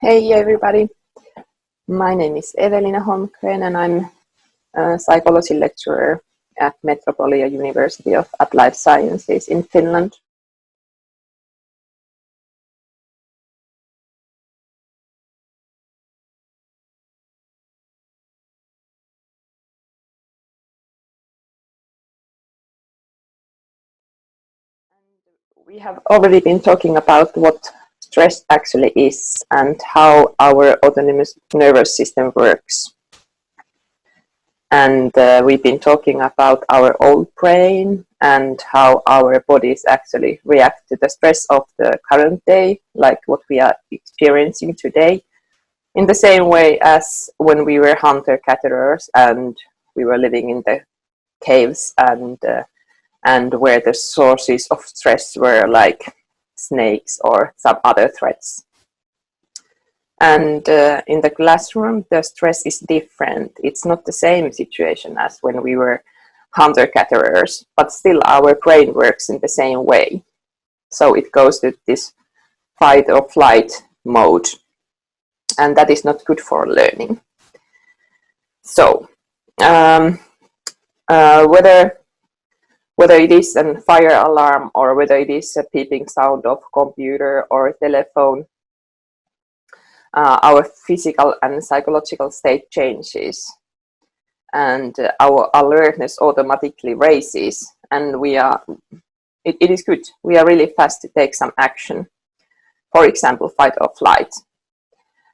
Hey everybody, my name is Eveliina Holmgren and I'm a psychology lecturer at Metropolia University of Applied Sciences in Finland. We have already been talking about what stress actually is and how our autonomous nervous system works. And we've been talking about our old brain and how our bodies actually react to the stress of the current day, like what we are experiencing today, in the same way as when we were hunter-gatherers and we were living in the caves and where the sources of stress were like snakes or some other threats. And in the classroom, the stress is different. It's not the same situation as when we were hunter-gatherers, but still our brain works in the same way. So it goes to this fight or flight mode, and that is not good for learning. So whether it is a fire alarm or whether it is a beeping sound of computer or a telephone, our physical and psychological state changes and our alertness automatically raises, and it is good. We are really fast to take some action, for example, fight or flight.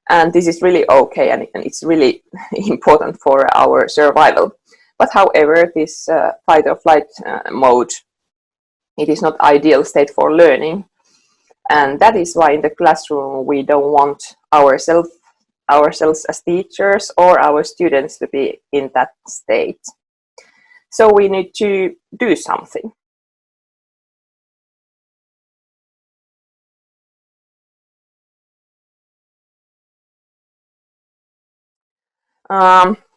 And this is really okay, and it's really important for our survival. But however, this fight or flight mode, it is not ideal state for learning. And that is why in the classroom we don't want ourselves as teachers or our students to be in that state. So we need to do something.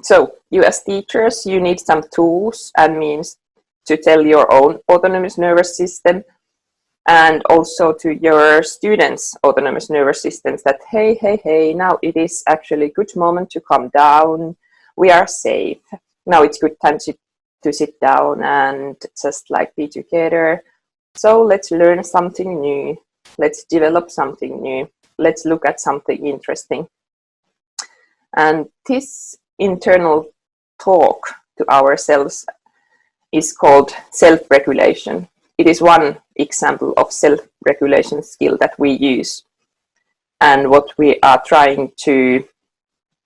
So you as teachers, you need some tools and means to tell your own autonomous nervous system and also to your students' autonomous nervous systems that, hey, now it is actually a good moment to calm down. We are safe. Now it's good time to sit down and just like be together. So let's learn something new. Let's develop something new. Let's look at something interesting. And this internal talk to ourselves is called self-regulation. It is one example of self-regulation skill that we use and what we are trying to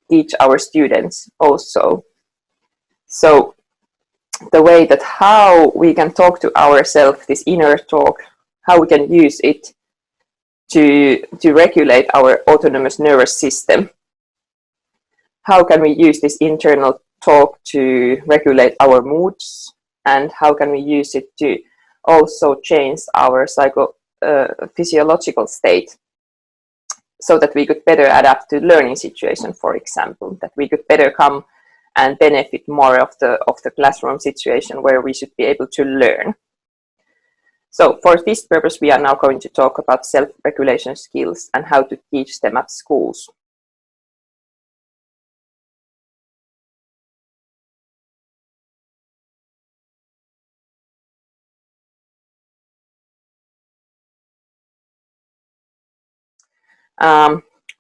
teach our students also. So the way that how we can talk to ourselves, this inner talk, how we can use it to regulate our autonomous nervous system. How can we use this internal talk to regulate our moods, and how can we use it to also change our physiological state so that we could better adapt to learning situation, for example, that we could better come and benefit more of the classroom situation where we should be able to learn. So for this purpose, we are now going to talk about self-regulation skills and how to teach them at schools.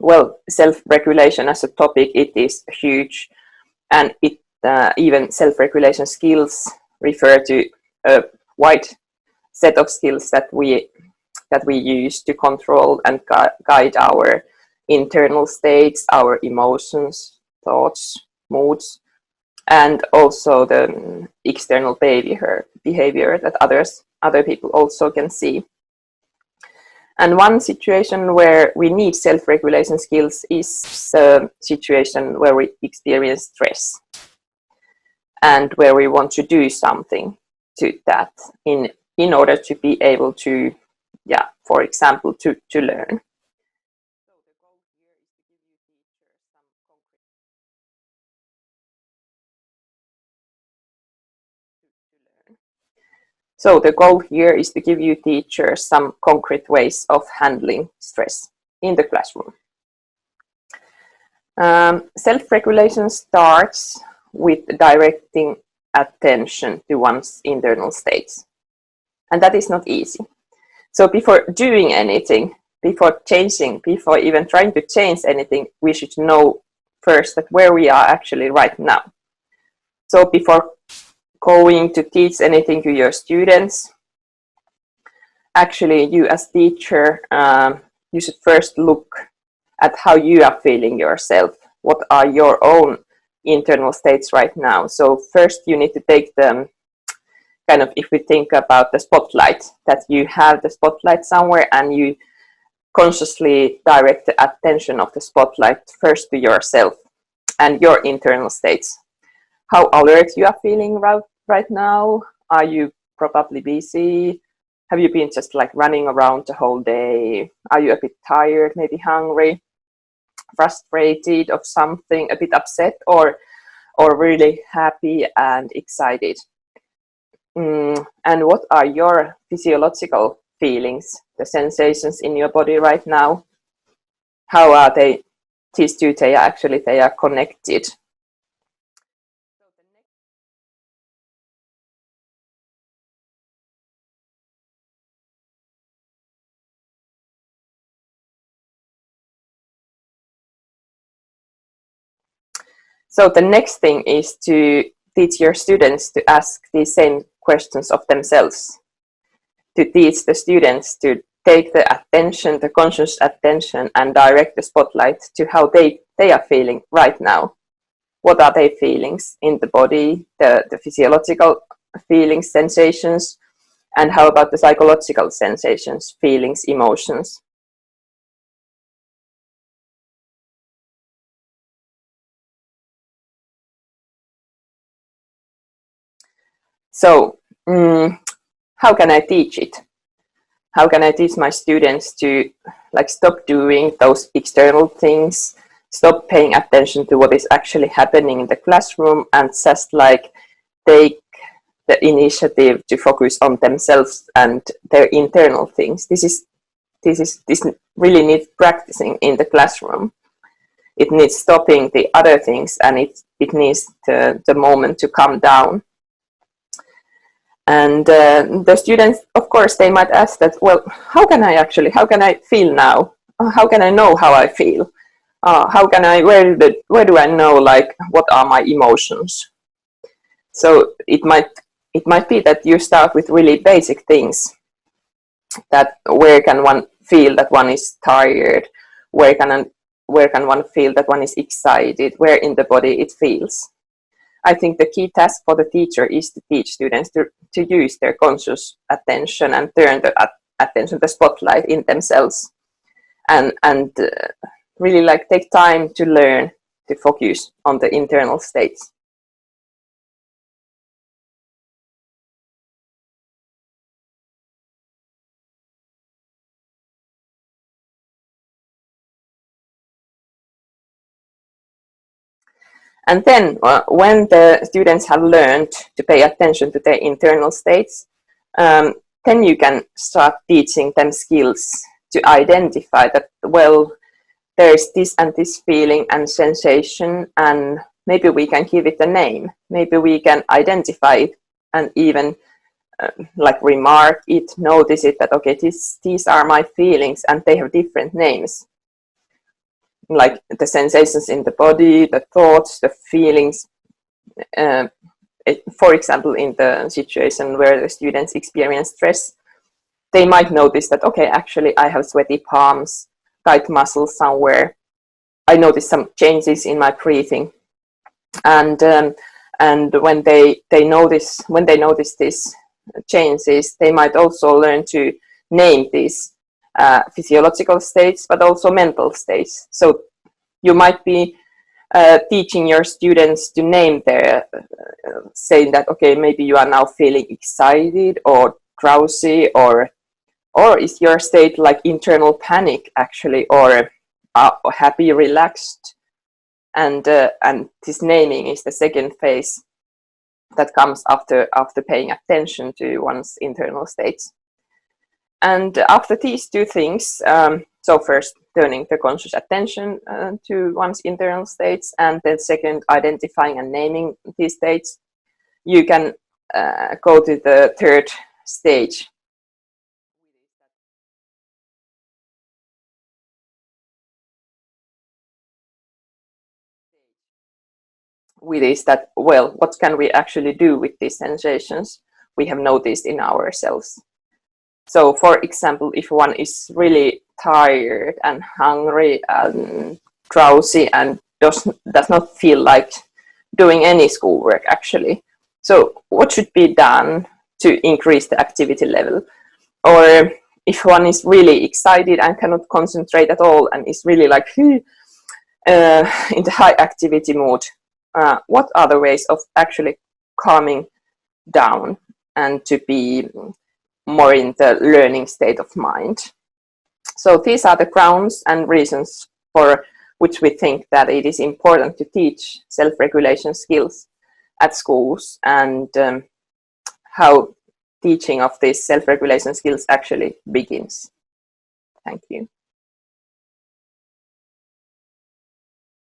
Well, self-regulation as a topic, it is huge, and it even self-regulation skills refer to a wide set of skills that we use to control and guide our internal states, our emotions, thoughts, moods, and also the external behavior that other people also can see. And one situation where we need self-regulation skills is a situation where we experience stress and where we want to do something to that in order to be able to, for example, to learn. So the goal here is to give you teachers some concrete ways of handling stress in the classroom. Self-regulation starts with directing attention to one's internal states. And that is not easy. So before doing anything, before changing, before even trying to change anything, we should know first that where we are actually right now. So before going to teach anything to your students, actually you as teacher, you should first look at how you are feeling yourself. What are your own internal states right now? So first you need to take them kind of, if we think about the spotlight, that you have the spotlight somewhere and you consciously direct the attention of the spotlight first to yourself and your internal states. How alert you are feeling right now? Are you probably busy? Have you been just like running around the whole day? Are you a bit tired, maybe hungry, frustrated of something, a bit upset, or really happy and excited? And what are your physiological feelings, the sensations in your body right now? How are they? These two, they are connected. So the next thing is to teach your students to ask these same questions of themselves, to teach the students to take the attention, the conscious attention, and direct the spotlight to how they are feeling right now. What are their feelings in the body, the physiological feelings, sensations, and how about the psychological sensations, feelings, emotions? So, how can I teach it? How can I teach my students to like stop doing those external things, stop paying attention to what is actually happening in the classroom, and just like take the initiative to focus on themselves and their internal things? This really needs practicing in the classroom. It needs stopping the other things, and it needs the moment to calm down. And the students, of course, they might ask that, well, how can I feel now? How can I know how I feel? Where do I know, like, what are my emotions? So it might be that you start with really basic things, that where can one feel that one is tired? Where can one feel that one is excited? Where in the body it feels? I think the key task for the teacher is to teach students to use their conscious attention and turn the attention, the spotlight in themselves, and really like take time to learn to focus on the internal states. And then when the students have learned to pay attention to their internal states, then you can start teaching them skills to identify that, well, there's this and this feeling and sensation, and maybe we can give it a name. Maybe we can identify it and even like remark it, notice it, that, okay, these are my feelings and they have different names. Like the sensations in the body, the thoughts, the feelings. For example, in the situation where the students experience stress, they might notice that, okay, actually I have sweaty palms, tight muscles somewhere. I notice some changes in my breathing, and when they notice these changes, they might also learn to name these physiological states, but also mental states. So you might be teaching your students to name their, saying that, okay, maybe you are now feeling excited or drowsy, or is your state like internal panic actually, or happy, relaxed, and this naming is the second phase that comes after paying attention to one's internal states. And after these two things, so first turning the conscious attention to one's internal states, and then second identifying and naming these states, you can go to the third stage. With is that, well, what can we actually do with these sensations we have noticed in ourselves? So, for example, if one is really tired and hungry and drowsy and does not feel like doing any schoolwork actually, so what should be done to increase the activity level? Or if one is really excited and cannot concentrate at all and is really like in the high activity mode, what are the ways of actually calming down and to be more in the learning state of mind? So these are the grounds and reasons for which we think that it is important to teach self-regulation skills at schools, and how teaching of these self-regulation skills actually begins. Thank you.